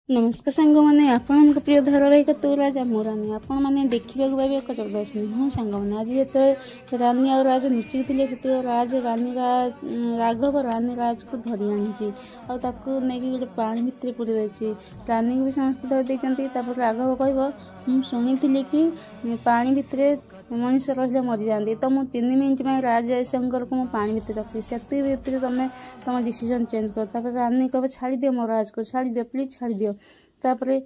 नमस्कार सांग मैंने आपण प्रिय धारावाहिक तू राजा मो रानी आपण मैंने देखा पाइबे एक जबरदस्त हाँ सांग मैंने आज जो रानी और राज लुचिकी थे से राज रानी राघव रानी राज को धरी आनी नहीं गोटे पानी भितर पूरी रही रानी को भी समस्त धरी देते राघव कह शुणी कि पानी भितर मनुष्य रही मरी जाती तो मुझे 3 मिनट में राज जयशंकर को मुझे पानी भितर रखी से तुम तुम डिसीजन चेंज कर रानी कह छाड़ी दियो मो राज को छाड़ी दियो प्लीज छाड़ी दियो तापरे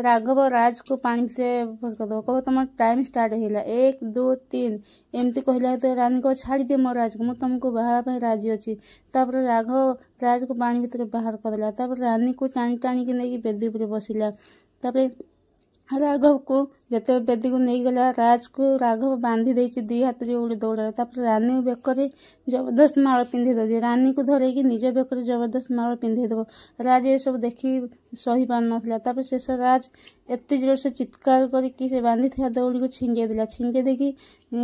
राघव राज को पानी भितर करदे कह तुम टाइम स्टार्ट है 1 2 3 एमती कहला तो रानी कह छाड़ी दियो मो राज को मुझे तुमको बाहा राजी अच्छी तापर राघव राज को पानी भितर बाहर करदेला रानी को टाणी टाणी नहीं बेदी पर बसिला राघव को जिते बेदी को नहीं गला राज को राघव बांधी देछि 2 हाथ रे उड़ी दौड़ा रानी बेकरे जबरदस्त माल पिंधे दे रानी को धरैकी निज बेकरे जबरदस्त माल पिंधे देव राज ये सब देखी सही पार नाता शेष राज एत जोर से चित्कार करके से बांधी था दौड़ी को छिंगे देला छिंगे देखी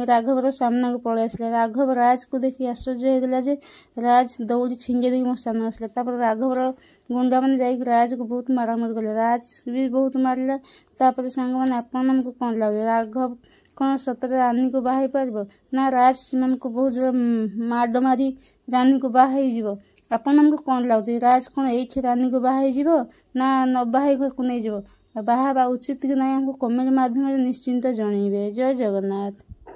राघवर सामना को पलि आसला राघव राज को देखी आश्चर्य होगा जे राज दौड़ी छिंगे देखी मो सामने आसला राघवर गुंडा मैंने जाकर राज को बहुत मारामारी कले राज भी बहुत मारा तापर सांग मैंने आपण को कौन लगे राघव कौन सतरे रानी को बाहाई पार ना राज से को बहुत जोर माड मारी रानी को बाहाई आपण को कौन लगुच राज कौन ये रानी को बाहाई ना न बाहाई घर को नहीं बाहा उचित कि ना हमको कमेंट माध्यम निश्चिंत जनइबे। जय जगन्नाथ।